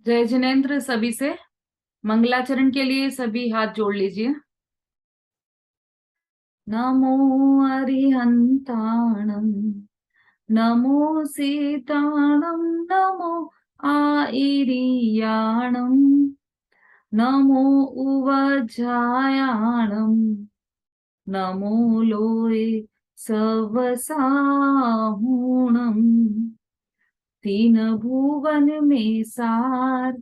जय जिनेन्द्र। सभी से मंगलाचरण के लिए सभी हाथ जोड़ लीजिए। नमो अरिहंताणम, नमो सीताणम, नमो आइरियाणम, नमो उवज्जायाणम, नमो लोये सवसाहुणम। तीन भुवन में सार,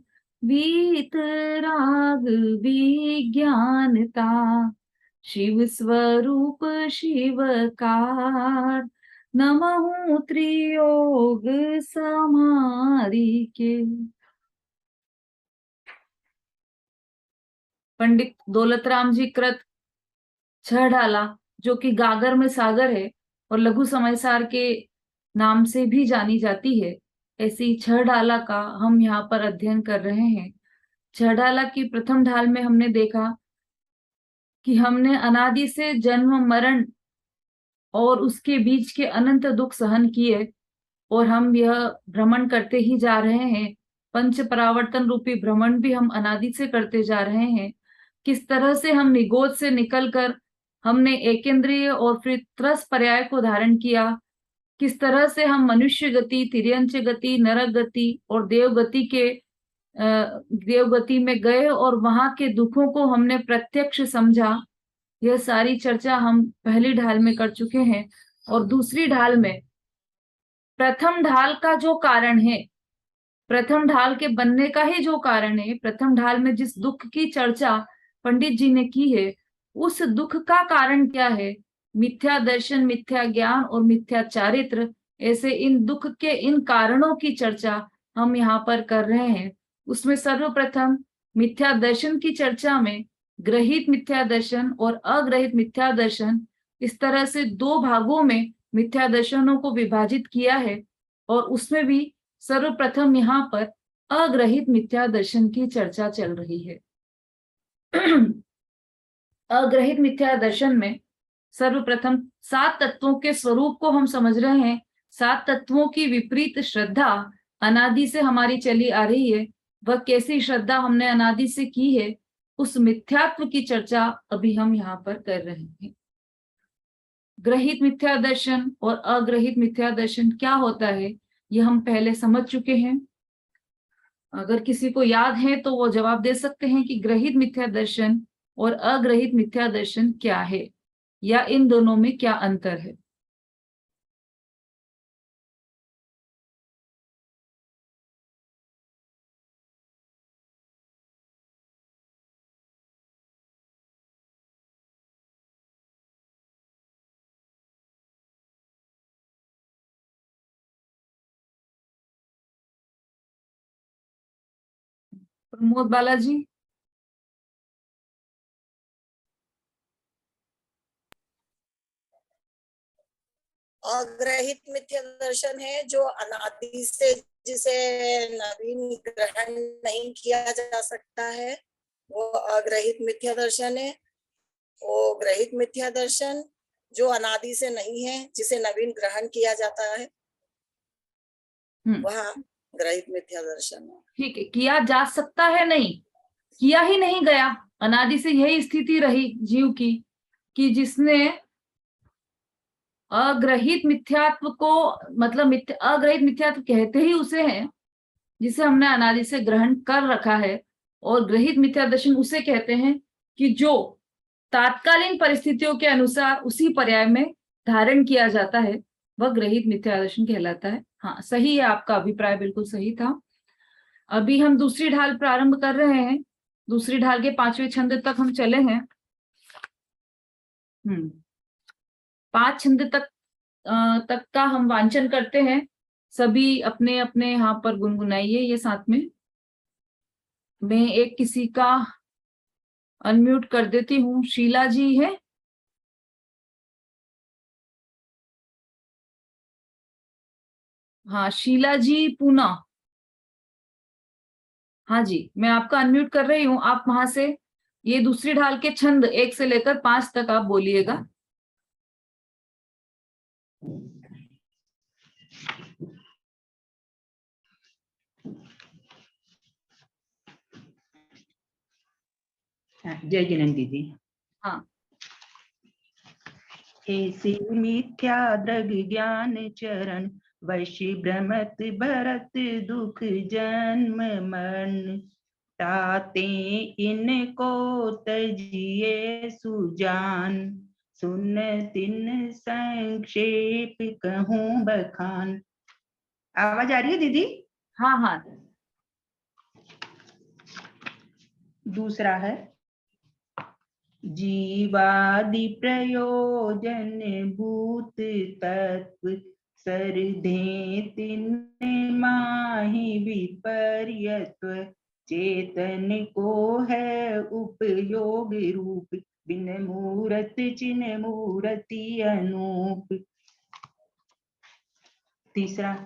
वीतराग विज्ञानता, शिव स्वरूप शिवकार, नमः त्रियोग समाधि के। पंडित दौलतराम जी कृत छह ढाला, जो कि गागर में सागर है और लघु समयसार के नाम से भी जानी जाती है, ऐसी छह ढाला का हम यहाँ पर अध्ययन कर रहे हैं। छह ढाला की प्रथम ढाल में हमने देखा कि हमने अनादि से जन्म मरण और उसके बीच के अनंत दुख सहन किए और हम यह भ्रमण करते ही जा रहे हैं। पंच परावर्तन रूपी भ्रमण भी हम अनादि से करते जा रहे हैं। किस तरह से हम निगोद से निकलकर हमने एकेंद्रिय और फिर त्रस पर्याय को धारण किया, किस तरह से हम मनुष्य गति, तिर्यंच गति, नरक गति और देवगति के देवगति में गए और वहां के दुखों को हमने प्रत्यक्ष समझा। यह सारी चर्चा हम पहली ढाल में कर चुके हैं। और दूसरी ढाल में प्रथम ढाल का जो कारण है, प्रथम ढाल के बनने का ही जो कारण है, प्रथम ढाल में जिस दुख की चर्चा पंडित जी ने की है, उस दुख का कारण क्या है? मिथ्या दर्शन, मिथ्या ज्ञान और मिथ्या चारित्र, ऐसे इन दुख के इन कारणों की चर्चा हम यहाँ पर कर रहे हैं। उसमें सर्वप्रथम मिथ्या दर्शन की चर्चा में ग्रहित मिथ्या दर्शन और अग्रहित मिथ्या दर्शन, इस तरह से दो भागों में मिथ्या दर्शनों को विभाजित किया है। और उसमें भी सर्वप्रथम यहाँ पर अग्रहित मिथ्या दर्शन की चर्चा चल रही है। अग्रहित मिथ्या दर्शन में सर्वप्रथम सात तत्वों के स्वरूप को हम समझ रहे हैं। सात तत्वों की विपरीत श्रद्धा अनादि से हमारी चली आ रही है। वह कैसी श्रद्धा हमने अनादि से की है, उस मिथ्यात्व की चर्चा अभी हम यहाँ पर कर रहे हैं। ग्रहित मिथ्या दर्शन और अग्रहित मिथ्या दर्शन क्या होता है, ये हम पहले समझ चुके हैं। अगर किसी को याद है तो वो जवाब दे सकते हैं कि ग्रहित मिथ्या दर्शन और अग्रहित मिथ्या दर्शन क्या है, या इन दोनों में क्या अंतर है। प्रमोद बालाजी। अग्रहित मिथ्या दर्शन है जो अनादि से, जिसे नवीन ग्रहण नहीं किया जा सकता है, वो अग्रहित मिथ्या दर्शन है। वो ग्रहित मिथ्या दर्शन जो अनादि से नहीं है, जिसे नवीन ग्रहण किया जाता है, वह ग्रहित मिथ्या दर्शन है। ठीक है, किया जा सकता है नहीं, किया ही नहीं गया। अनादि से यही स्थिति रही जीव की कि जिसने अग्रहित मिथ्यात्व को, मतलब अग्रहित मिथ्यात्व कहते ही उसे हैं जिसे हमने अनादि से ग्रहण कर रखा है। और ग्रहित मिथ्या दर्शन उसे कहते हैं कि जो तात्कालीन परिस्थितियों के अनुसार उसी पर्याय में धारण किया जाता है, वह ग्रहित मिथ्या दर्शन कहलाता है। हाँ, सही है, आपका अभिप्राय बिल्कुल सही था। अभी हम दूसरी ढाल प्रारंभ कर रहे हैं। दूसरी ढाल के पांचवें छंद तक हम चले हैं। 5 छंद तक का हम वांचन करते हैं। सभी अपने अपने यहाँ पर गुनगुनाइए ये साथ में। मैं एक किसी का अनम्यूट कर देती हूँ। शीला जी है? हाँ, शीला जी पूना। हाँ जी, मैं आपका अनम्यूट कर रही हूँ। आप वहां से ये दूसरी ढाल के छंद 1 से लेकर 5 तक आप बोलिएगा। जय जिनेन्द्र दीदी। हाँ। ऐसे मिथ्या दृग ज्ञान चरण, वशी भ्रमत भरत दुख जन्म मरण, ताते इनको तजिए सुजान, सुन तिन संक्षेप कहूँ बखान। आवाज आ रही है दीदी? हाँ हाँ। दूसरा है जीवादि प्रयोजन भूत तत्व, सरधे तिन माहि विपर्यत्व, चेतन को है उपयोग रूप, बिन मूरत चिन मूर्ति अनूप। तीसरा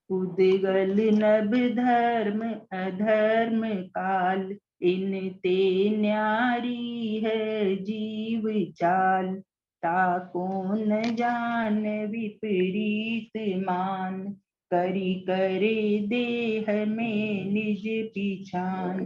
उद्गल नभ धर्म अधर्म काल, इन ते न्यारी है जीव चाल, ताको न जान विपरीत मान, करी करे देह में निज पिछान।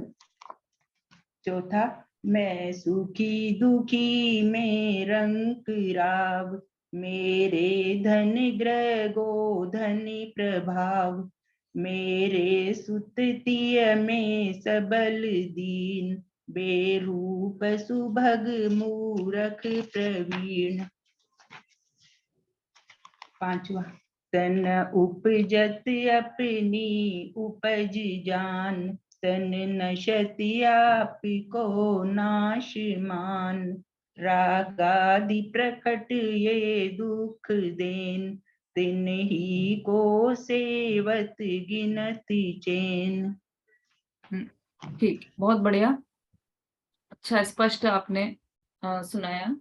चौथा मैं सुखी दुखी में रंक राव, मेरे धन ग्रह गोधनि प्रभाव, मेरे सुततिय में सबल दीन, बेरूप सुभग मूरख प्रवीण। पांचवा तन उपजत अपनी उपज जान, तन नशति आप को नाश मान, रागादि प्रकट ये दुख देन, तिन ही को सेवत गिनत चैन। ठीक, बहुत बढ़िया, अच्छा स्पष्ट आपने सुनाया।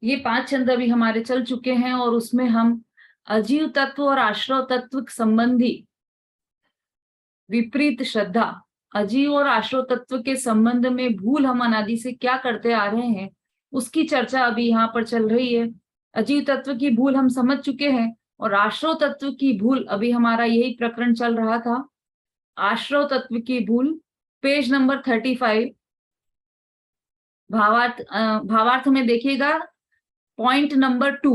ये 5 छंद अभी हमारे चल चुके हैं और उसमें हम अजीव तत्व और आश्रव तत्व संबंधी विपरीत श्रद्धा, अजीव और आश्रव तत्व के संबंध में भूल हम अनादि से क्या करते आ रहे हैं उसकी चर्चा अभी यहाँ पर चल रही है। अजीव तत्व की भूल हम समझ चुके हैं और आश्रव तत्व की भूल अभी हमारा यही प्रकरण चल रहा था। आश्रव तत्व की भूल पेज नंबर 35 भावार्थ में देखिएगा, पॉइंट नंबर 2,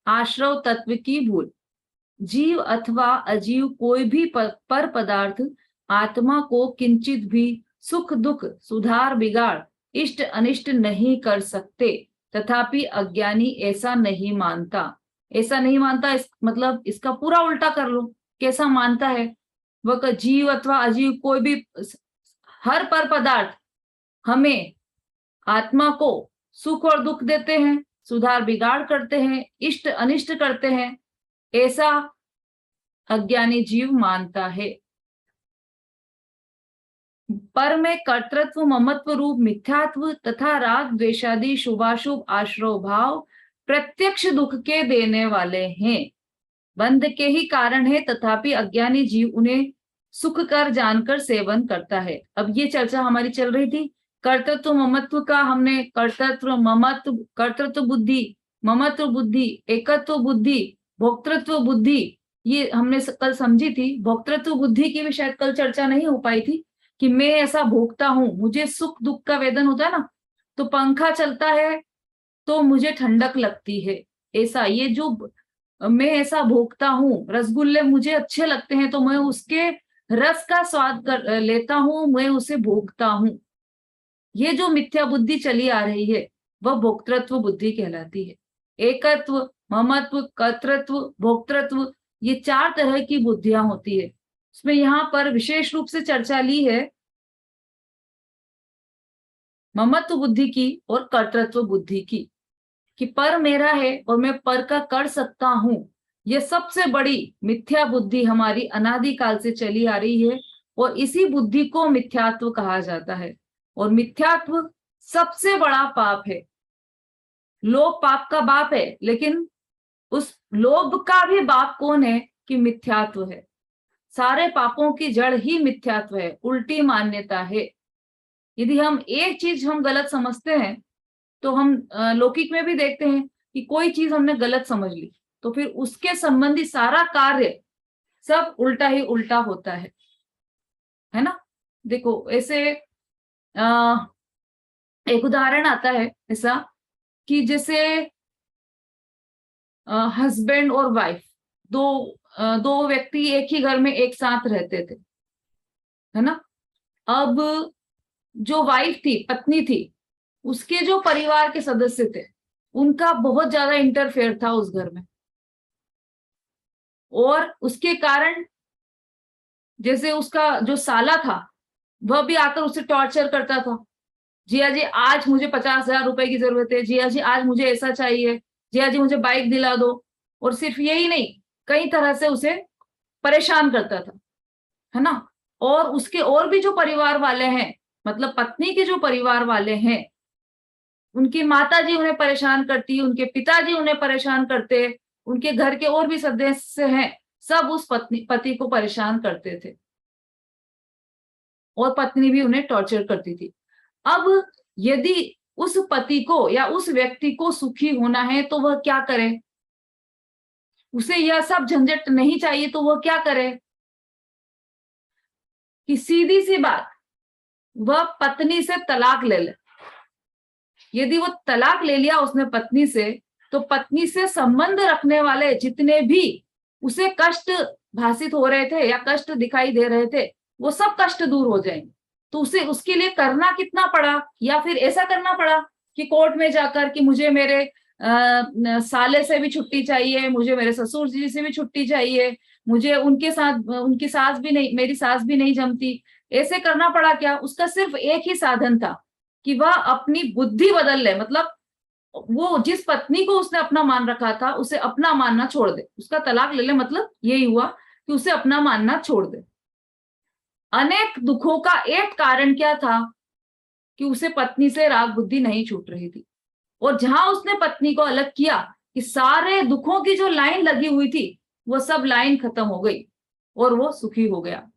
आश्रव तत्व की भूल। जीव अथवा अजीव कोई भी पर पदार्थ आत्मा को किंचित भी सुख दुख सुधार बिगाड़ इष्ट अनिष्ट नहीं कर सकते, तथापि अज्ञानी ऐसा नहीं मानता। ऐसा नहीं मानता मतलब इसका पूरा उल्टा कर लो, कैसा मानता है? वह जीव अथवा अजीव कोई भी हर पर पदार्थ हमें आत्मा को सुख और दुख देते हैं, सुधार बिगाड़ करते हैं, इष्ट अनिष्ट करते हैं, ऐसा अज्ञानी जीव मानता है। पर में कर्तृत्व ममत्व रूप मिथ्यात्व तथा राग द्वेषादि शुभाशुभ आश्रव भाव प्रत्यक्ष दुख के देने वाले हैं, बंध के ही कारण है, तथापि अज्ञानी जीव उन्हें सुख कर जानकर सेवन करता है। अब ये चर्चा हमारी चल रही थी कर्तृत्व ममत्व का। हमने कर्तृत्व ममत्व, कर्तृत्व बुद्धि, ममत्व बुद्धि, एकत्व बुद्धि, भोक्तृत्व बुद्धि, ये हमने कल समझी थी। भोक्तृत्व बुद्धि की भी शायद कल चर्चा नहीं हो पाई थी कि मैं ऐसा भोगता हूं, मुझे सुख दुख का वेदन होता है ना, तो पंखा चलता है तो मुझे ठंडक लगती है, ऐसा ये जो मैं ऐसा भोगता हूँ, रसगुल्ले मुझे अच्छे लगते हैं तो मैं उसके रस का स्वाद कर लेता हूं, मैं उसे भोगता हूं। ये जो मिथ्या बुद्धि चली आ रही है वह भोक्तृत्व बुद्धि कहलाती है। एकत्व, ममत्व, कर्तृत्व, भोक्तृत्व, ये 4 तरह की बुद्धियां होती है। उसमें यहाँ पर विशेष रूप से चर्चा ली है ममत्व बुद्धि की और कर्तृत्व बुद्धि की, कि पर मेरा है और मैं पर का कर सकता हूं। यह सबसे बड़ी मिथ्या बुद्धि हमारी अनादिकाल से चली आ रही है और इसी बुद्धि को मिथ्यात्व कहा जाता है। और मिथ्यात्व सबसे बड़ा पाप है। लोभ पाप का बाप है, लेकिन उस लोभ का भी बाप कौन है? कि मिथ्यात्व है। सारे पापों की जड़ ही मिथ्यात्व है, उल्टी मान्यता है। यदि हम एक चीज हम गलत समझते हैं तो हम लौकिक में भी देखते हैं कि कोई चीज हमने गलत समझ ली तो फिर उसके संबंधी सारा कार्य सब उल्टा ही उल्टा होता है ना। देखो ऐसे एक उदाहरण आता है ऐसा कि जैसे हस्बैंड और वाइफ, दो व्यक्ति एक ही घर में एक साथ रहते थे, है ना। अब जो वाइफ थी, पत्नी थी, उसके जो परिवार के सदस्य थे, उनका बहुत ज्यादा इंटरफेयर था उस घर में, और उसके कारण जैसे उसका जो साला था वह भी आकर उसे टॉर्चर करता था। जिया जी आज मुझे 50,000 रुपए की जरूरत है, जिया जी आज मुझे ऐसा चाहिए, जिया जी मुझे बाइक दिला दो। और सिर्फ यही नहीं, कई तरह से उसे परेशान करता था, है ना। और उसके और भी जो परिवार वाले हैं, मतलब पत्नी के जो परिवार वाले हैं, उनकी माता जी उन्हें परेशान करती, उनके पिताजी उन्हें परेशान करते, उनके घर के और भी सदस्य हैं, सब उस पति को परेशान करते थे, और पत्नी भी उन्हें टॉर्चर करती थी। अब यदि उस पति को या उस व्यक्ति को सुखी होना है तो वह क्या करे? उसे यह सब झंझट नहीं चाहिए तो वह क्या करे? कि सीधी सी बात, वह पत्नी से तलाक ले ले। यदि वो तलाक ले लिया उसने पत्नी से, तो पत्नी से संबंध रखने वाले जितने भी उसे कष्ट भासित हो रहे थे या कष्ट दिखाई दे रहे थे, वो सब कष्ट दूर हो जाएंगे। तो उसे उसके लिए करना कितना पड़ा, या फिर ऐसा करना पड़ा कि कोर्ट में जाकर कि मुझे मेरे साले से भी छुट्टी चाहिए, मुझे मेरे ससुर जी से भी छुट्टी चाहिए, मुझे उनके साथ, उनकी सास भी नहीं, मेरी सास भी नहीं जमती, ऐसे करना पड़ा क्या? उसका सिर्फ एक ही साधन था कि वह अपनी बुद्धि बदल ले। मतलब वो जिस पत्नी को उसने अपना मान रखा था, उसे अपना मानना छोड़ दे, उसका तलाक ले ले। मतलब यही हुआ कि उसे अपना मानना छोड़ दे। अनेक दुखों का एक कारण क्या था? कि उसे पत्नी से राग बुद्धि नहीं छूट रही थी, और जहां उसने पत्नी को अलग किया कि सारे दुखों की जो लाइन लगी हुई थी वो सब लाइन खत्म हो गई और वो सुखी हो गया।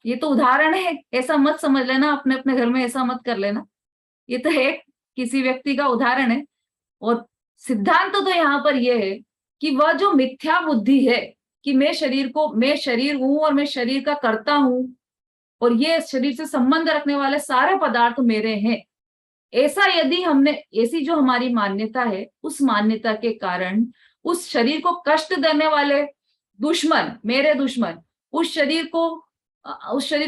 ये तो उदाहरण है, ऐसा मत समझ लेना, अपने अपने घर में ऐसा मत कर लेना। ये तो एक किसी व्यक्ति का उदाहरण है, और सिद्धांत तो यहाँ पर यह है कि वह जो मिथ्या बुद्धि है कि मैं शरीर हूं और मैं शरीर का करता हूं, और ये शरीर से संबंध रखने वाले सारे पदार्थ मेरे हैं, ऐसा यदि हमने, ऐसी जो हमारी मान्यता है, उस मान्यता के कारण उस शरीर को कष्ट देने वाले दुश्मन, मेरे दुश्मन, उस शरीर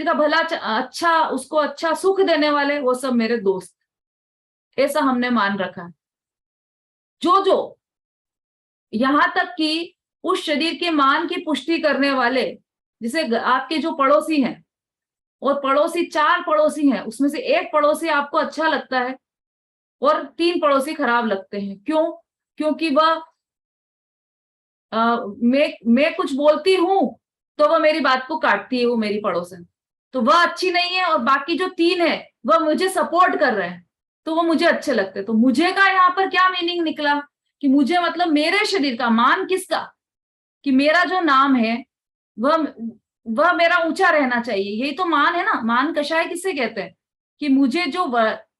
का भला अच्छा, उसको अच्छा सुख देने वाले, वो सब मेरे दोस्त, ऐसा हमने मान रखा है। जो यहां तक कि उस शरीर के मान की पुष्टि करने वाले, जैसे आपके जो पड़ोसी हैं, और पड़ोसी 4 पड़ोसी हैं, उसमें से एक पड़ोसी आपको अच्छा लगता है और 3 पड़ोसी खराब लगते हैं। क्यों? क्योंकि वह मैं कुछ बोलती हूं तो वह मेरी बात को काटती है, वो मेरी पड़ोसन, तो वह अच्छी नहीं है, और बाकी जो 3 है वह मुझे सपोर्ट कर रहे हैं, तो वो मुझे अच्छे लगते हैं। तो मुझे का यहाँ पर क्या मीनिंग निकला कि मुझे मतलब मेरे शरीर का मान, किसका? कि मेरा जो नाम है वह मेरा ऊंचा रहना चाहिए। यही तो मान है ना। मान कषाय किसे कहते हैं? कि मुझे जो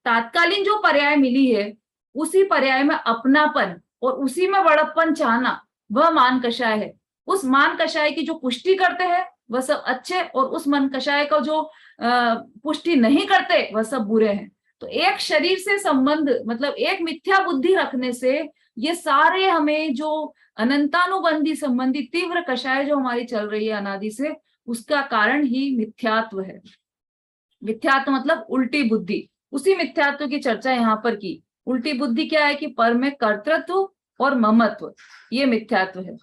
तात्कालीन जो पर्याय मिली है, उसी पर्याय में अपनापन और उसी में बड़प्पन चाहना, वह मान कषाय है। उस मान कषाय की जो पुष्टि करते हैं वह सब अच्छे, और उस मन कषाय का जो पुष्टि नहीं करते वह सब बुरे हैं। तो एक शरीर से संबंध, मतलब एक मिथ्या बुद्धि रखने से ये सारे हमें जो अनंतानुबंधी संबंधी तीव्र कषाय जो हमारी चल रही है अनादि से, उसका कारण ही मिथ्यात्व है। मिथ्यात्व मतलब उल्टी बुद्धि। उसी मिथ्यात्व की चर्चा यहाँ पर की। उल्टी बुद्धि क्या है? कि पर में कर्तृत्व और ममत्व, ये मिथ्यात्व है।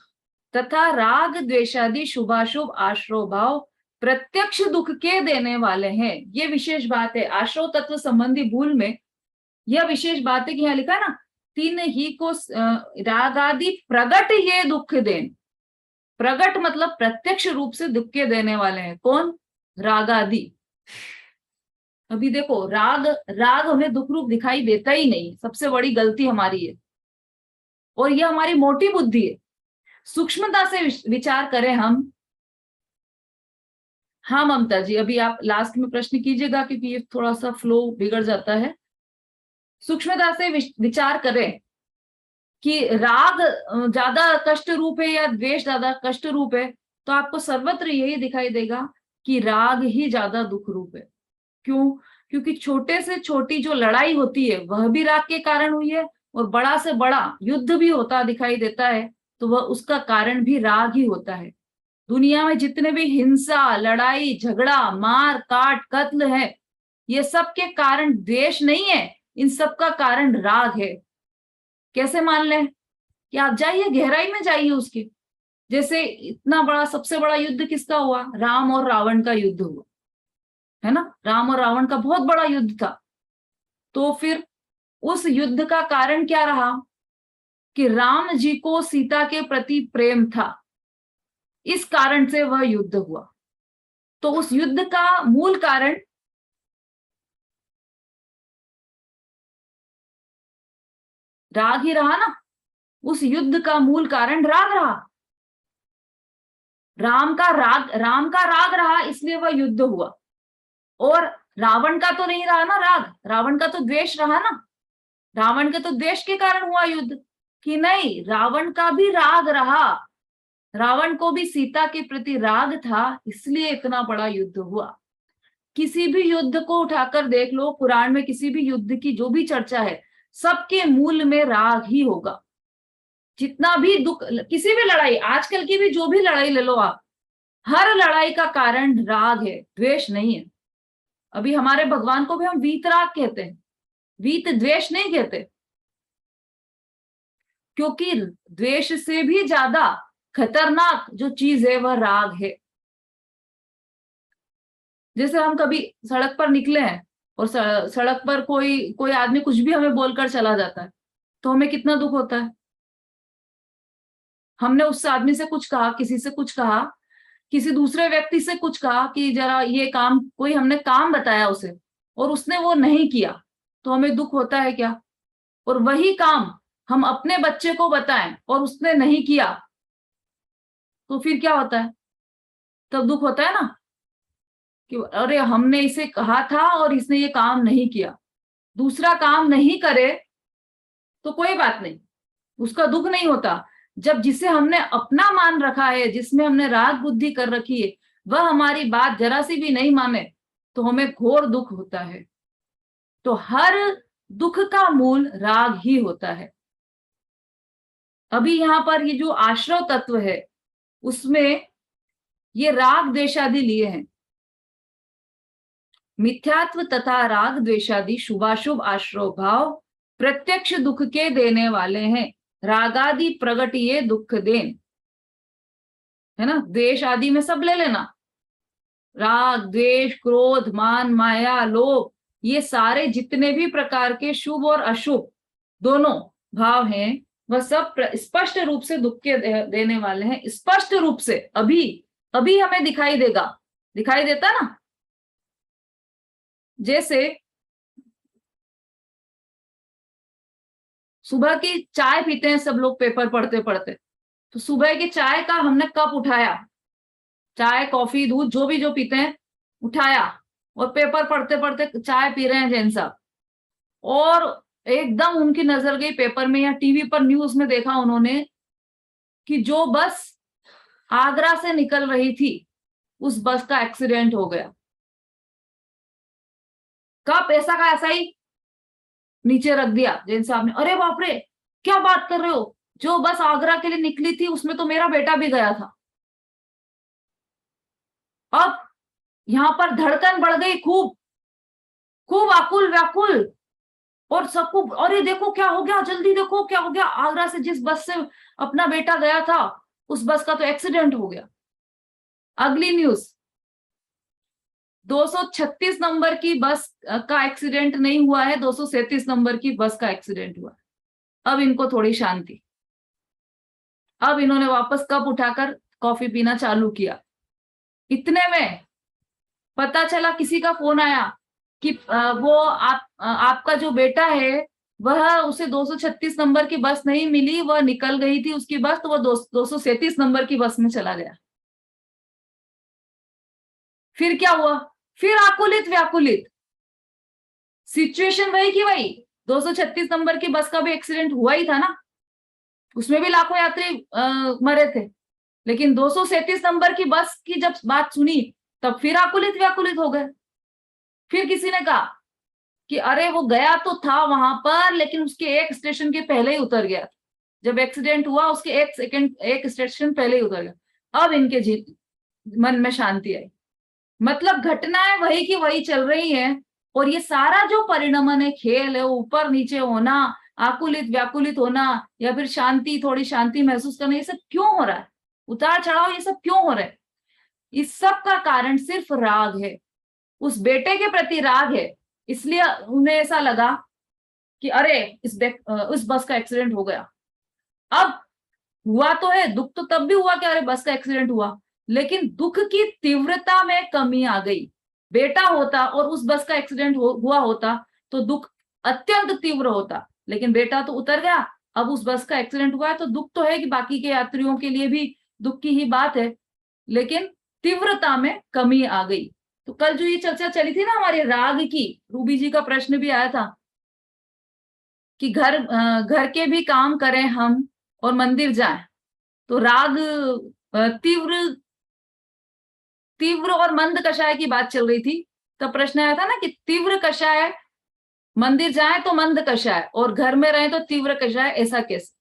तथा राग द्वेषादि शुभाशुभ आश्रव भाव प्रत्यक्ष दुख के देने वाले हैं। ये विशेष बात है। आश्रव तत्व संबंधी भूल में यह विशेष बात है कि यहाँ लिखा है ना, 3 ही को राग आदि प्रगट ये दुख देन। प्रगट मतलब प्रत्यक्ष रूप से दुख के देने वाले हैं। कौन? राग आदि। अभी देखो, राग हमें दुख रूप दिखाई देता ही नहीं, सबसे बड़ी गलती हमारी है, और यह हमारी मोटी बुद्धि है। सूक्ष्मता से विचार करें हम। हाँ ममता जी, अभी आप लास्ट में प्रश्न कीजिएगा क्योंकि ये थोड़ा सा फ्लो बिगड़ जाता है। सूक्ष्मता से विचार करें कि राग ज्यादा कष्ट रूप है या द्वेष ज्यादा कष्ट रूप है, तो आपको सर्वत्र यही दिखाई देगा कि राग ही ज्यादा दुख रूप है। क्यों? क्योंकि छोटे से छोटी जो लड़ाई होती है वह भी राग के कारण हुई है, और बड़ा से बड़ा युद्ध भी होता दिखाई देता है तो वह उसका कारण भी राग ही होता है। दुनिया में जितने भी हिंसा, लड़ाई, झगड़ा, मार काट, कत्ल है, ये सब के कारण द्वेष नहीं है, इन सब का कारण राग है। कैसे मान लें कि आप जाइए, गहराई में जाइए उसके। जैसे इतना बड़ा, सबसे बड़ा युद्ध किसका हुआ? राम और रावण का युद्ध हुआ, है ना। राम और रावण का बहुत बड़ा युद्ध था। तो फिर उस युद्ध का कारण क्या रहा? कि राम जी को सीता के प्रति प्रेम था, इस कारण से वह युद्ध हुआ। तो उस युद्ध का मूल कारण राग ही रहा ना। उस युद्ध का मूल कारण राग रहा। राम का राग रहा, इसलिए वह युद्ध हुआ। और रावण का तो नहीं रहा ना राग, रावण का तो द्वेष रहा ना। रावण के तो द्वेष के कारण हुआ युद्ध, कि नहीं, रावण का भी राग रहा। रावण को भी सीता के प्रति राग था, इसलिए इतना बड़ा युद्ध हुआ। किसी भी युद्ध को उठाकर देख लो, पुराण में किसी भी युद्ध की जो भी चर्चा है, सबके मूल में राग ही होगा। जितना भी दुख, किसी भी लड़ाई, आजकल की भी जो भी लड़ाई ले लो आप, हर लड़ाई का कारण राग है, द्वेष नहीं है। अभी हमारे भगवान को भी हम वीतराग कहते हैं, वीत द्वेष नहीं कहते, क्योंकि द्वेष से भी ज्यादा खतरनाक जो चीज है वह राग है। जैसे हम कभी सड़क पर निकले हैं और सड़क पर कोई कोई आदमी कुछ भी हमें बोलकर चला जाता है, तो हमें कितना दुख होता है। हमने उस आदमी से कुछ कहा, किसी से कुछ कहा, किसी दूसरे व्यक्ति से कुछ कहा कि जरा ये काम, कोई हमने काम बताया उसे और उसने वो नहीं किया, तो हमें दुख होता है क्या? और वही काम हम अपने बच्चे को बताएं और उसने नहीं किया, तो फिर क्या होता है? तब दुख होता है ना, कि अरे हमने इसे कहा था और इसने ये काम नहीं किया। दूसरा काम नहीं करे तो कोई बात नहीं, उसका दुख नहीं होता। जब जिसे हमने अपना मान रखा है, जिसमें हमने राग बुद्धि कर रखी है, वह हमारी बात जरा सी भी नहीं माने, तो हमें घोर दुख होता है। तो हर दुख का मूल राग ही होता है। अभी यहां पर ये जो आश्रव तत्व है, उसमें ये राग द्वेषादि लिए हैं। मिथ्यात्व तथा राग द्वेषादि शुभाशुभ आश्रव भाव प्रत्यक्ष दुख के देने वाले हैं। रागादि प्रगट ये दुख देन, है ना। द्वेष आदि में सब ले लेना, राग, द्वेष, क्रोध, मान, माया, लोभ, ये सारे जितने भी प्रकार के शुभ और अशुभ दोनों भाव हैं, वह सब स्पष्ट रूप से दुख के देने वाले हैं। स्पष्ट रूप से अभी अभी हमें दिखाई देगा, दिखाई देता ना। जैसे सुबह की चाय पीते हैं सब लोग पेपर पढ़ते पढ़ते, तो सुबह की चाय का हमने कप उठाया, चाय, कॉफी, दूध जो पीते हैं, उठाया और पेपर पढ़ते पढ़ते चाय पी रहे हैं जैन साहब, और एकदम उनकी नजर गई पेपर में या टीवी पर न्यूज में देखा उन्होंने कि जो बस आगरा से निकल रही थी उस बस का एक्सीडेंट हो गया। कप ऐसा का ऐसा ही नीचे रख दिया जैन साहब ने। अरे बाप रे, क्या बात कर रहे हो, जो बस आगरा के लिए निकली थी उसमें तो मेरा बेटा भी गया था। अब यहां पर धड़कन बढ़ गई, खूब खूब आकुल व्याकुल, और सबको अरे देखो क्या हो गया, जल्दी देखो क्या हो गया, आगरा से जिस बस से अपना बेटा गया था उस बस का तो एक्सीडेंट हो गया। अगली न्यूज, 236 नंबर की बस का एक्सीडेंट नहीं हुआ है, 237 नंबर की बस का एक्सीडेंट हुआ। अब इनको थोड़ी शांति, अब इन्होंने वापस कप उठाकर कॉफी पीना चालू किया। इतने में पता चला, किसी का फोन आया कि वो आपका जो बेटा है वह, उसे 236 नंबर की बस नहीं मिली, वह निकल गई थी उसकी बस, तो वह 237 नंबर की बस में चला गया। फिर क्या हुआ? फिर आकुलित व्याकुलित, सिचुएशन वही की वही। 236 नंबर की बस का भी एक्सीडेंट हुआ ही था ना, उसमें भी लाखों यात्री मरे थे, लेकिन 237 नंबर की बस की जब बात सुनी तब फिर आकुलित व्याकुलित हो गए। फिर किसी ने कहा कि अरे वो गया तो था वहां पर, लेकिन उसके एक स्टेशन के पहले ही उतर गया। जब एक्सीडेंट हुआ उसके एक स्टेशन पहले ही उतर गया। अब इनके मन में शांति आई। मतलब घटनाएं वही की वही चल रही है, और ये सारा जो परिणमन है, खेल है, ऊपर नीचे होना, आकुलित व्याकुलित होना, या फिर शांति, थोड़ी शांति महसूस करना, ये सब क्यों हो रहा है? उतार चढ़ाव ये सब क्यों हो रहा है? इस सब का कारण सिर्फ राग है। उस बेटे के प्रति राग है, इसलिए उन्हें ऐसा लगा कि अरे उस बस का एक्सीडेंट हो गया। अब हुआ तो है, दुख तो तब भी हुआ कि अरे बस का एक्सीडेंट हुआ, लेकिन दुख की तीव्रता में कमी आ गई। बेटा होता और उस बस का एक्सीडेंट हुआ होता तो दुख अत्यंत तीव्र होता, लेकिन बेटा तो उतर गया, अब उस बस का एक्सीडेंट हुआ है तो दुख तो है कि बाकी के यात्रियों के लिए भी दुख की ही बात है, लेकिन तीव्रता में कमी आ गई। तो कल जो ये चर्चा चली थी ना हमारे राग की, रूबी जी का प्रश्न भी आया था कि घर के भी काम करें हम और मंदिर जाएं, तो राग तीव्र और मंद कषाय की बात चल रही थी। तो प्रश्न आया था ना कि तीव्र कषाय, मंदिर जाए तो मंद कषाय, और घर में रहे तो तीव्र कषाय, ऐसा कैसे?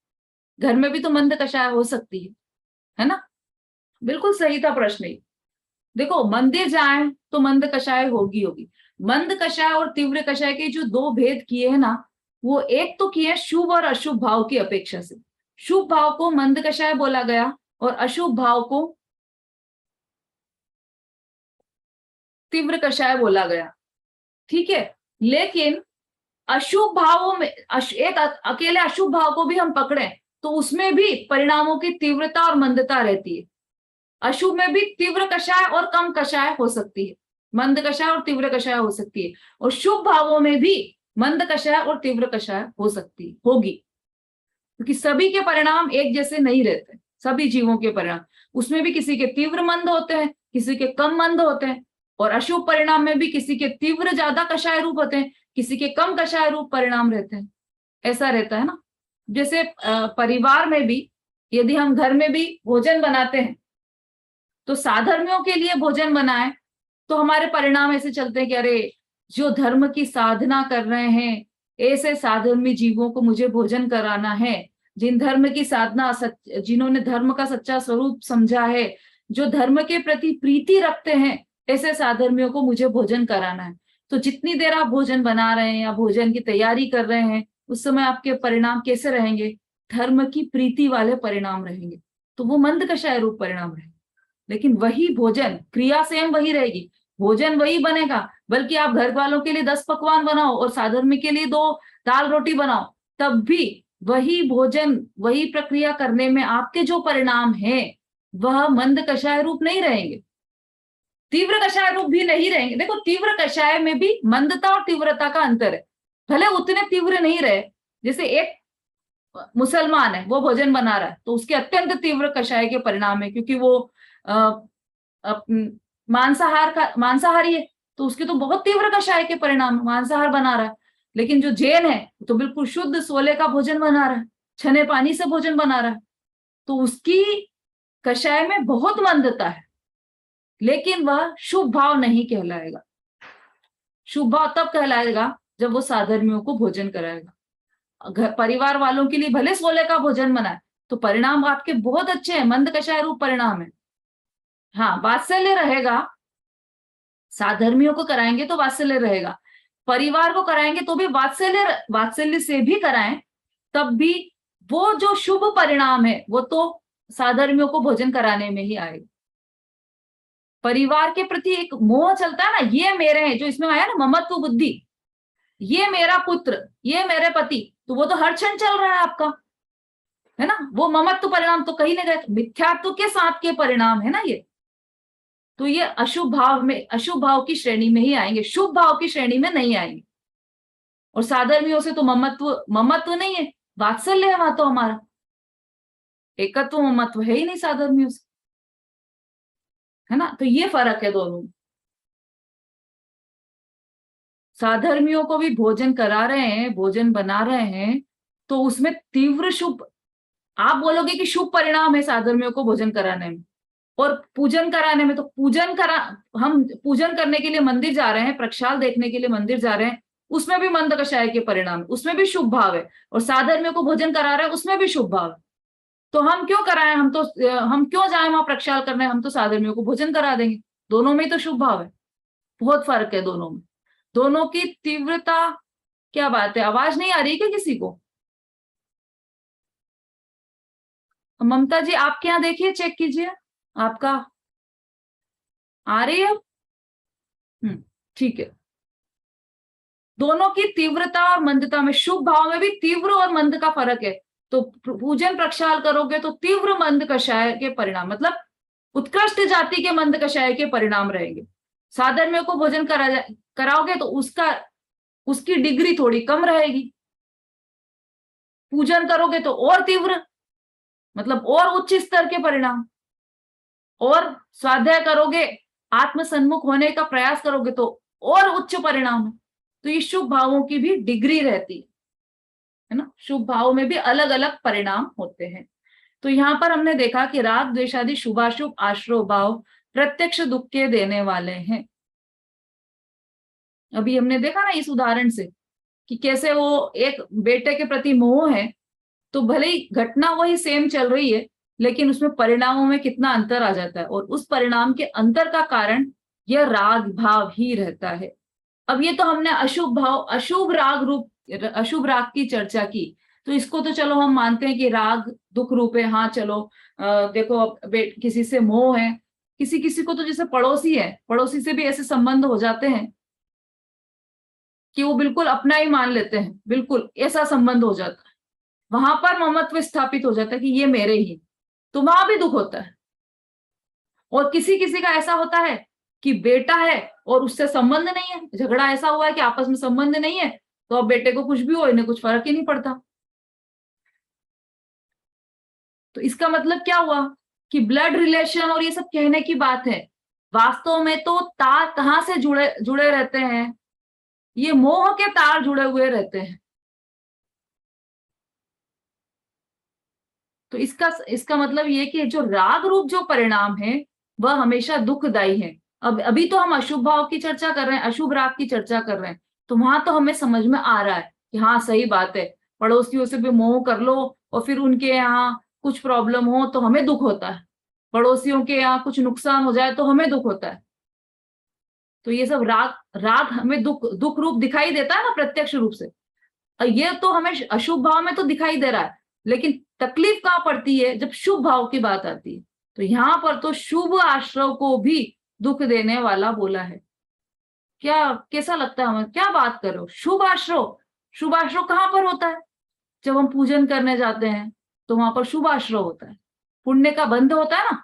घर में भी तो मंद कषाय हो सकती है ना? बिल्कुल सही था प्रश्न ही। देखो, मंदिर जाए तो मंद कषाय होगी। मंद कषाय और तीव्र कषाय के जो दो भेद किए हैं ना, वो एक तो किए शुभ और अशुभ भाव की अपेक्षा से। शुभ भाव को मंद कषाय बोला गया और अशुभ भाव को तीव्र कषाय बोला गया, ठीक है। लेकिन अशुभ भावों में एक अकेले अशुभ भाव को भी हम पकड़े तो उसमें भी परिणामों की तीव्रता और मंदता रहती है। अशुभ में भी तीव्र कषाय और कम कषाय हो सकती है, मंद कषाय और तीव्र कषाय हो सकती है, और शुभ भावों में भी मंद कषाय और तीव्र कषाय हो सकती होगी, क्योंकि सभी के परिणाम एक जैसे नहीं रहते। सभी जीवों के परिणाम, उसमें भी किसी के तीव्र मंद होते हैं, किसी के कम मंद होते हैं, और अशुभ परिणाम में भी किसी के तीव्र ज्यादा कषाय रूप होते हैं, किसी के कम कषाय रूप परिणाम रहते हैं। ऐसा रहता है ना। जैसे परिवार में भी यदि हम घर में भी भोजन बनाते हैं तो साधर्मियों के लिए भोजन बनाए तो हमारे परिणाम ऐसे चलते हैं कि अरे जो धर्म की साधना कर रहे हैं ऐसे साधर्मी जीवों को मुझे भोजन कराना है, जिन धर्म की साधना जिन्होंने धर्म का सच्चा स्वरूप समझा है, जो धर्म के प्रति प्रीति रखते हैं, ऐसे साधर्मियों को मुझे भोजन कराना है। तो जितनी देर आप भोजन बना रहे हैं या भोजन की तैयारी कर रहे हैं, उस समय आपके परिणाम कैसे रहेंगे? धर्म की प्रीति वाले परिणाम रहेंगे, तो वो मंद कषाय रूप परिणाम रहेंगे। लेकिन वही भोजन, क्रिया सेम वही रहेगी, भोजन वही बनेगा, बल्कि आप घर वालों के लिए 10 पकवान बनाओ और साधर्मी के लिए 2 दाल रोटी बनाओ, तब भी वही भोजन, वही प्रक्रिया करने में आपके जो परिणाम हैं वह मंद कषाय रूप नहीं रहेंगे, तीव्र कषाय रूप भी नहीं रहेंगे। देखो, तीव्र कषाय में भी मंदता और तीव्रता का अंतर है। भले उतने तीव्र नहीं रहे, जैसे एक मुसलमान है, वो भोजन बना रहा है तो उसके अत्यंत तीव्र कषाय के परिणाम है, क्योंकि वो मांसाहारी है, तो उसके तो बहुत तीव्र कषाय के परिणाम, मांसाहार बना रहा है। लेकिन जो जैन है तो बिल्कुल शुद्ध सोले का भोजन बना रहा है, छने पानी से भोजन बना रहा है, तो उसकी कषाय में बहुत मंदता है, लेकिन वह शुभ भाव नहीं कहलाएगा। शुभ भाव तब कहलाएगा जब वो साधर्मियों को भोजन कराएगा। परिवार वालों के लिए भले सोले का भोजन बनाए तो परिणाम आपके बहुत अच्छे हैं, मंद कषाय रूप परिणाम है। हाँ, वात्सल्य रहेगा, साधर्मियों को कराएंगे तो वात्सल्य रहेगा, परिवार को कराएंगे तो भी वात्सल्य से भी कराएं, तब भी वो जो शुभ परिणाम है वो तो साधर्मियों को भोजन कराने में ही आएगा। परिवार के प्रति एक मोह चलता है ना, ये मेरे हैं, जो इसमें आया ना ममत्व बुद्धि, ये मेरा पुत्र, ये मेरे पति, तो वो तो हर क्षण चल रहा है आपका, है ना। वो ममत्व परिणाम तो कहीं नहीं गए, मिथ्यात्व के साथ के परिणाम है ना ये। तो ये अशुभ भाव की श्रेणी में ही आएंगे, शुभ भाव की श्रेणी में नहीं आएंगे। और साधर्मियों से तो ममत्व नहीं है, वात्सल्य है वहां तो हमारा, एकत्व ममत्व है ही नहीं साधर्मियों से, है ना। तो ये फर्क है दोनों। साधर्मियों को भी भोजन करा रहे हैं, भोजन बना रहे हैं, तो उसमें तीव्र शुभ, आप बोलोगे कि शुभ परिणाम है साधर्मियों को भोजन कराने में और पूजन कराने में। तो हम पूजन करने के लिए मंदिर जा रहे हैं, प्रक्षाल देखने के लिए मंदिर जा रहे हैं, उसमें भी मंद कषाय के परिणाम, उसमें भी शुभ भाव है, और साधर्मियों को भोजन करा रहे हैं उसमें भी शुभ भाव है। तो हम क्यों कराएं, हम क्यों जाए वहां प्रक्षाल करने, हम तो साधर्मियों को भोजन करा देंगे। दोनों में तो शुभ भाव है, बहुत फर्क है दोनों में। दोनों की तीव्रता, क्या बात है, आवाज नहीं आ रही क्या किसी को? ममता जी आपके यहाँ देखिए, चेक कीजिए आपका आ रही है। ठीक है। दोनों की तीव्रता और मंदता में, शुभ भाव में भी तीव्र और मंद का फर्क है। तो पूजन प्रक्षाल करोगे तो तीव्र मंद कषाय के परिणाम, मतलब उत्कृष्ट जाति के मंद कषाय के परिणाम रहेंगे। साधर्मियों को भोजन कराओगे तो उसकी डिग्री थोड़ी कम रहेगी। पूजन करोगे तो और तीव्र, मतलब और उच्च स्तर के परिणाम। और स्वाध्याय करोगे, आत्म सन्मुख होने का प्रयास करोगे तो और उच्च परिणाम है। तो ये शुभ भावों की भी डिग्री रहती है ना, शुभ भावों में भी अलग अलग परिणाम होते हैं। तो यहाँ पर हमने देखा कि राग द्वेषादि शुभाशुभ आश्रय भाव प्रत्यक्ष दुख के देने वाले हैं। अभी हमने देखा ना इस उदाहरण से कि कैसे वो एक बेटे के प्रति मोह है, तो भले ही घटना वही सेम चल रही है, लेकिन उसमें परिणामों में कितना अंतर आ जाता है, और उस परिणाम के अंतर का कारण यह राग भाव ही रहता है। अब ये तो हमने अशुभ भाव, अशुभ राग की चर्चा की। तो इसको तो चलो हम मानते हैं कि राग दुख रूप है। हाँ चलो, देखो अब किसी से मोह है, किसी किसी को तो जैसे पड़ोसी है, पड़ोसी से भी ऐसे संबंध हो जाते हैं कि वो बिल्कुल अपना ही मान लेते हैं, बिल्कुल ऐसा संबंध हो जाता है। वहां पर ममत्व स्थापित हो जाता है कि ये मेरे ही, तो वहां भी दुख होता है। और किसी किसी का ऐसा होता है कि बेटा है और उससे संबंध नहीं है, झगड़ा ऐसा हुआ है कि आपस में संबंध नहीं है, तो अब बेटे को कुछ भी हो, इन्हें कुछ फर्क ही नहीं पड़ता। तो इसका मतलब क्या हुआ कि ब्लड रिलेशन और ये सब कहने की बात है, वास्तव में तो तार कहां से जुड़े जुड़े रहते हैं, ये मोह के तार जुड़े हुए रहते हैं। तो इसका मतलब ये कि जो राग रूप जो परिणाम है वह हमेशा दुखदायी है। अब अभी तो हम अशुभ भाव की चर्चा कर रहे हैं, अशुभ राग की चर्चा कर रहे हैं, तो वहां तो हमें समझ में आ रहा है कि हाँ सही बात है, पड़ोसियों से भी मोह कर लो और फिर उनके यहाँ कुछ प्रॉब्लम हो तो हमें दुख होता है, पड़ोसियों के यहाँ कुछ नुकसान हो जाए तो हमें दुख होता है। तो ये सब राग राग हमें दुख रूप दिखाई देता है ना प्रत्यक्ष रूप से। ये तो हमें अशुभ भाव में तो दिखाई दे रहा है, लेकिन तकलीफ कहां पड़ती है जब शुभ भाव की बात आती है। तो यहां पर तो शुभ आश्रय को भी दुख देने वाला बोला है। क्या कैसा लगता है हमें, क्या बात कर रहे हो? शुभ आश्रय, शुभ आश्रय कहां पर होता है? जब हम पूजन करने जाते हैं तो वहां पर शुभ आश्रय होता है। पुण्य का बंध होता है ना,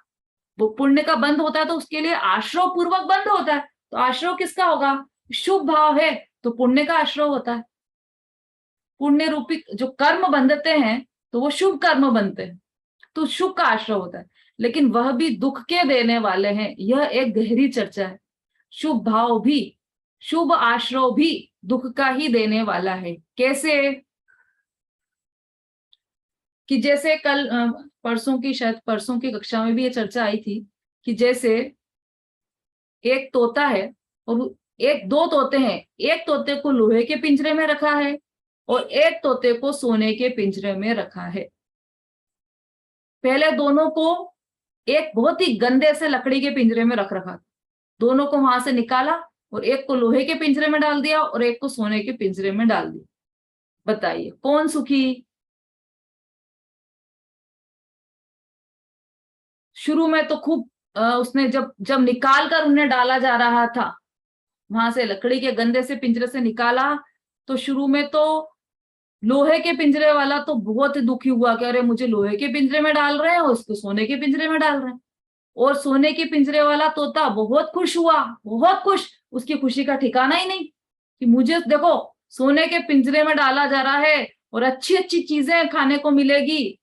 वो पुण्य का बंध होता है तो उसके लिए आश्रय पूर्वक बंध होता है। तो आश्रय किसका होगा? शुभ भाव है तो पुण्य का आश्रय होता है। पुण्य रूपी जो कर्म बंधते हैं तो वो शुभ कर्म बनते हैं, तो शुभ का आश्रय होता है, लेकिन वह भी दुख के देने वाले हैं। यह एक गहरी चर्चा है। शुभ भाव भी, शुभ आश्रय भी दुख का ही देने वाला है। कैसे? कि जैसे कल परसों की कक्षा में भी ये चर्चा आई थी कि जैसे एक तोता है और दो तोते हैं, एक तोते को लोहे के पिंजरे में रखा है और एक तोते को सोने के पिंजरे में रखा है। पहले दोनों को एक बहुत ही गंदे से लकड़ी के पिंजरे में रख रखा, दोनों को वहां से निकाला और एक को लोहे के पिंजरे में डाल दिया और एक को सोने के पिंजरे में डाल दिया। बताइए कौन सुखी? शुरू में तो खूब उसने जब जब निकाल कर उन्हें डाला जा रहा था, वहां से लकड़ी के गंदे से पिंजरे से निकाला, तो शुरू में तो लोहे के पिंजरे वाला तो बहुत दुखी हुआ कि अरे मुझे लोहे के पिंजरे में डाल रहे हैं और उसको सोने के पिंजरे में डाल रहे हैं। और सोने के पिंजरे वाला तोता बहुत खुश हुआ, बहुत खुश, उसकी खुशी का ठिकाना ही नहीं कि मुझे देखो सोने के पिंजरे में डाला जा रहा है और अच्छी अच्छी चीजें खाने को मिलेगी,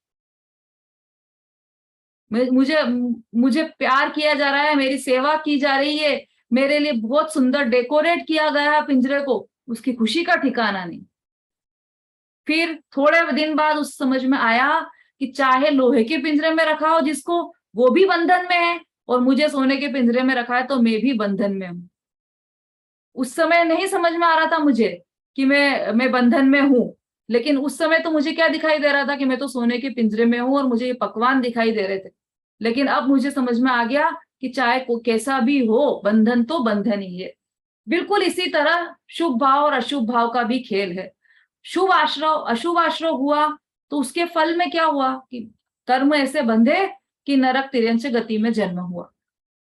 मुझे मुझे प्यार किया जा रहा है, मेरी सेवा की जा रही है, मेरे लिए बहुत सुंदर डेकोरेट किया गया है पिंजरे को। उसकी खुशी का ठिकाना नहीं। फिर थोड़े दिन बाद उस समझ में आया कि चाहे लोहे के पिंजरे में रखा हो जिसको, वो भी बंधन में है, और मुझे सोने के पिंजरे में रखा है तो मैं भी बंधन में हूं। उस समय नहीं समझ में आ रहा था मुझे कि मैं बंधन में हूं, लेकिन उस समय तो मुझे क्या दिखाई दे रहा था कि मैं तो सोने के पिंजरे में हूं और मुझे ये पकवान दिखाई दे रहे थे। लेकिन अब मुझे समझ में आ गया कि चाहे कैसा भी हो, बंधन तो बंधन ही है। बिल्कुल इसी तरह शुभ भाव और अशुभ भाव का भी खेल है। शुभ आश्रव अशुभ आश्रव हुआ तो उसके फल में क्या हुआ कि कर्म ऐसे बंधे कि नरक तिर्यंच गति में जन्म हुआ,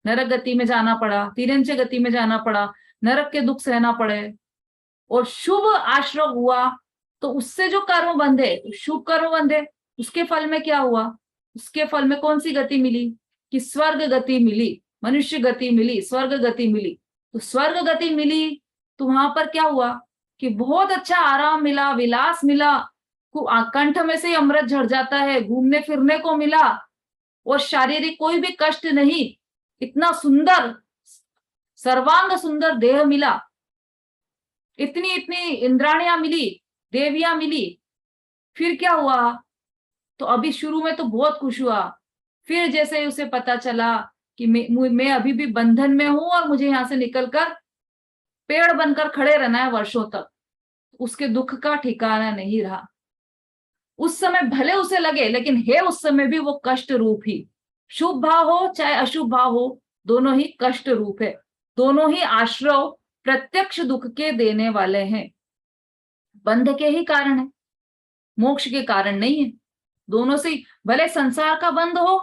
नरक गति में जाना पड़ा, तिर्यंच गति में जाना पड़ा, नरक के दुख सहना पड़े। और शुभ आश्रव हुआ तो उससे जो कर्म बंधे, शुभ कर्म बंधे, उसके फल में क्या हुआ, उसके फल में कौन सी गति मिली कि स्वर्ग गति मिली, मनुष्य गति मिली, स्वर्ग गति मिली। तो स्वर्ग गति मिली तो वहां पर क्या हुआ कि बहुत अच्छा आराम मिला, विलास मिला, कंठ में से अमृत झड़ जाता है, घूमने फिरने को मिला और शारीरिक कोई भी कष्ट नहीं, इतना सुंदर सर्वांग सुंदर देह मिला, इतनी इतनी इंद्राणियां मिली, देवियां मिली। फिर क्या हुआ, तो अभी शुरू में तो बहुत खुश हुआ, फिर जैसे उसे पता चला कि मैं अभी भी बंधन में हूं और मुझे यहां से निकलकर पेड़ बनकर खड़े रहना है वर्षों तक, उसके दुख का ठिकाना नहीं रहा। उस समय भले उसे लगे, लेकिन है उस समय भी वो कष्ट रूप ही। शुभ भाव हो चाहे अशुभ भाव हो, दोनों ही कष्ट रूप है, दोनों ही आश्रव प्रत्यक्ष दुख के देने वाले हैं, बंध के ही कारण है, मोक्ष के कारण नहीं है। दोनों से भले संसार का बंध हो